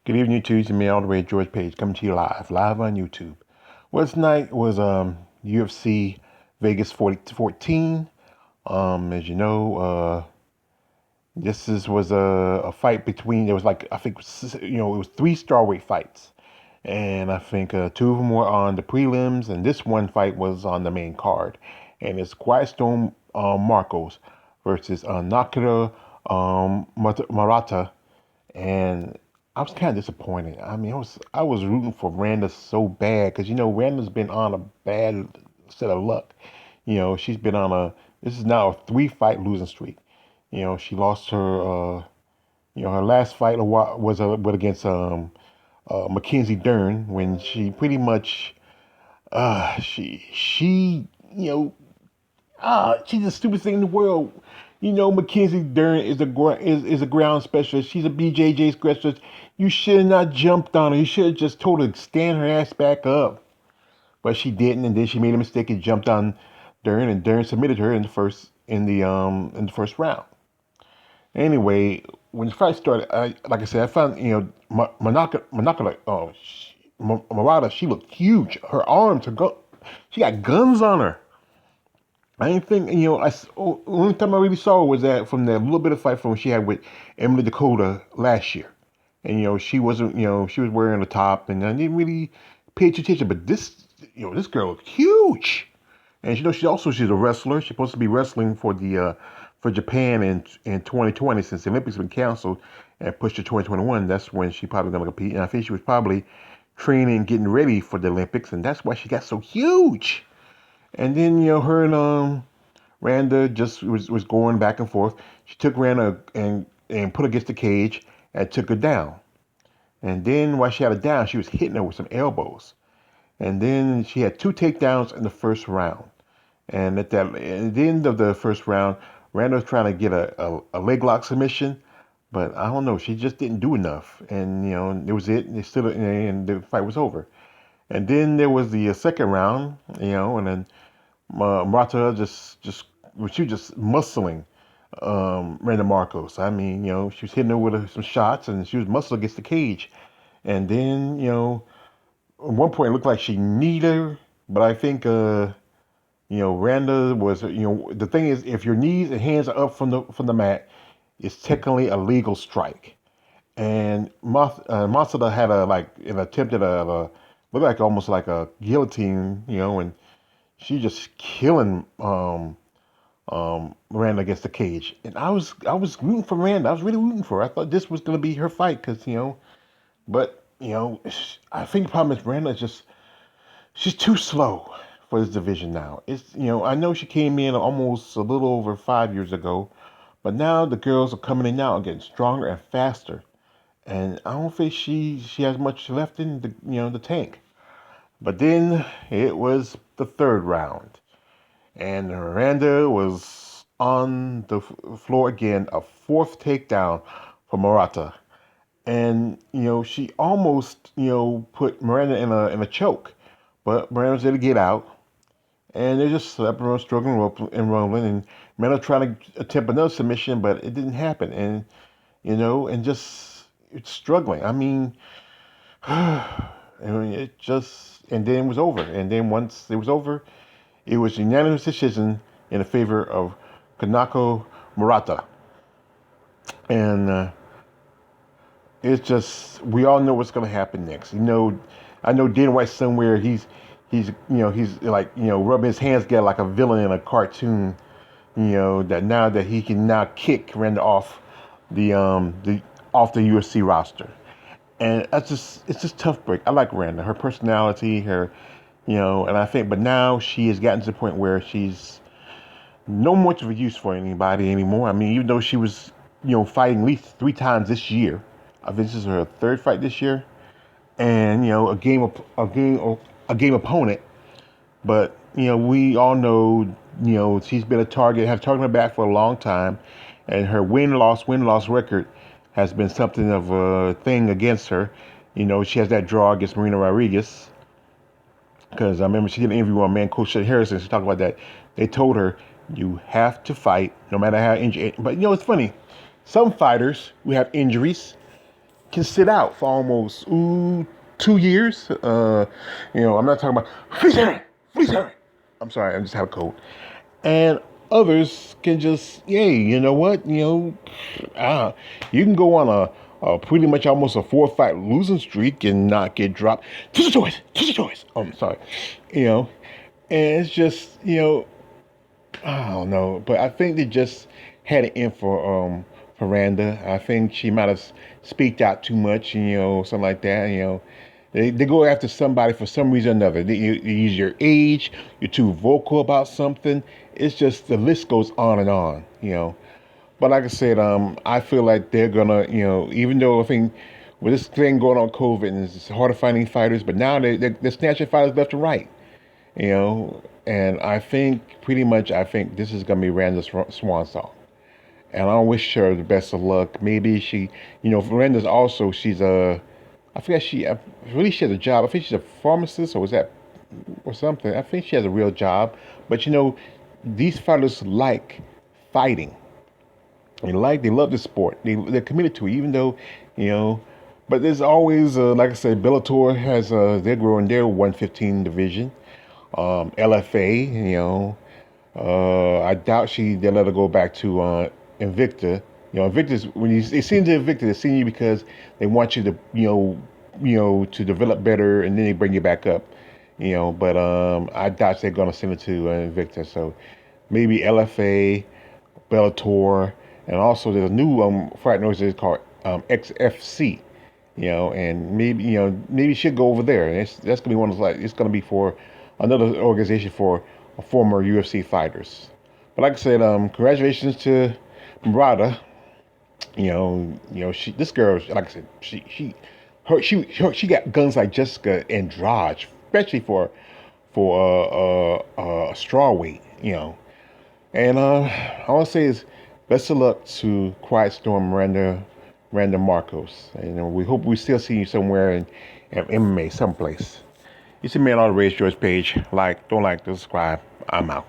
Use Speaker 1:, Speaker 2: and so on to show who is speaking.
Speaker 1: Good evening to you, it's me all the way George Page, coming to you live on YouTube. Well, tonight was UFC Vegas 14. As you know, was a fight between there was like I think it was three strawweight fights, and I think two of them were on the prelims, and this one fight was on the main card, and it's Quiet Storm Marcos versus Nakira Marata, and I was kind of disappointed. I mean, I was rooting for Randa so bad because Randa's been on a bad set of luck. She's been on a this is now a three-fight losing streak. She lost her last fight was against Mackenzie Dern when she pretty much she she's the stupidest thing in the world. Mackenzie Dern is a ground specialist. She's a BJJ specialist. You should have not jumped on her. You should have just told her to stand her ass back up. But she didn't, and then she made a mistake and jumped on Dern, and Dern submitted her in the first round. Anyway, when the fight started, like I said, I found Murata. She looked huge. Her arms, she got guns on her. I didn't think, only time I really saw her was that from that little bit of fight from she had with Emily Dakota last year. And, she wasn't, she was wearing a top and I didn't really pay too attention. But this girl looked huge. And, she's a wrestler. She's supposed to be wrestling for Japan in 2020 since the Olympics have been canceled and pushed to 2021. That's when she probably going to compete. And I think she was probably training, getting ready for the Olympics. And that's why she got so huge. And then, her and Randa just was going back and forth. She took Randa and put her against the cage and took her down. And then while she had her down, she was hitting her with some elbows. And then she had two takedowns in the first round. And at the end of the first round, Randa was trying to get a leg lock submission, but I don't know, she just didn't do enough. And it was it. And the fight was over. And then there was the second round, and then Murata she was just muscling Randa Markos. I mean, she was hitting her with some shots, and she was muscling against the cage. And then, at one point it looked like she needed her, but I think, Randa was, the thing is, if your knees and hands are up from the mat, it's technically a legal strike. And Masada had an attempt at looked like almost like a guillotine, and she just killing Randa against the cage. And I was rooting for Randa. I was really rooting for her. I thought this was gonna be her fight because but I think the problem is Randa is just she's too slow for this division now. It's I know she came in almost a little over 5 years ago, but now the girls are coming in now and getting stronger and faster. And I don't think she has much left in the tank. But then it was the third round, and Randa was on the floor again, a fourth takedown for Murata, and she almost put Miranda in a choke, but Miranda was able to get out, and they're just slapping around, struggling and rolling, and Miranda trying to attempt another submission, but it didn't happen, and and just it's struggling. I mean. And then it was over. And then once it was over, it was unanimous decision in favor of Kanako Murata. And it's just, we all know what's going to happen next. I know Dana White somewhere, he's like, rubbing his hands together like a villain in a cartoon, that now that he can now kick Randa off off the UFC roster. And it's just tough break. I like Randa, her personality, and I think, but now she has gotten to the point where she's no much of a use for anybody anymore. I mean, even though she was, fighting at least 3 times this year, I think this is her third fight this year, and a game opponent. But we all know, she's been have targeted her back for a long time, and her win loss record has been something of a thing against her. She has that draw against Marina Rodriguez. Because I remember she did an interview on Man Coach Harrison. She talked about that. They told her, you have to fight no matter how injured. But it's funny. Some fighters who have injuries, can sit out for almost 2 years. I'm not talking about freeze her. I'm sorry, I just have a cold. And others can just, yay, you know what, you can go on a pretty much almost a 4-fight losing streak and not get dropped. To the toys. Oh, I'm sorry, you know, and it's just, I don't know, but I think they just had it in for Randa. I think she might have speaked out too much, something like that. They go after somebody for some reason or another. They use your age, you're too vocal about something. It's just the list goes on and on. But like I said, I feel like they're gonna, even though I think with this thing going on COVID and it's harder finding fighters, but now they're snatching fighters left and right. And I think pretty much I think this is gonna be Randa's swan song. And I wish her the best of luck. Maybe she, Randa's also she's a, I forget I really she has a job. I think she's a pharmacist or was that or something. I think she has a real job. But these fighters like fighting. They love the sport. They're committed to it, even though, you know. But there's always, like I said, Bellator has they're growing their 115 division. LFA, I doubt they'll let her go back to Invicta. Invicta's when they send you to Invicta, they send you because they want you to, to develop better, and then they bring you back up. But I doubt they're gonna send it to Invicta. So maybe LFA, Bellator, and also there's a new fighting organization called XFC. And maybe she'll go over there. And that's gonna be one of those, it's gonna be for another organization for former UFC fighters. But like I said, congratulations to Murata. This girl, like I said, she got guns like Jessica Andrade, especially for a strawweight. And I want to say is best of luck to Quiet Storm Randa Markos. And we hope we still see you somewhere in MMA someplace. It's your man on the Race George page. Don't subscribe. I'm out.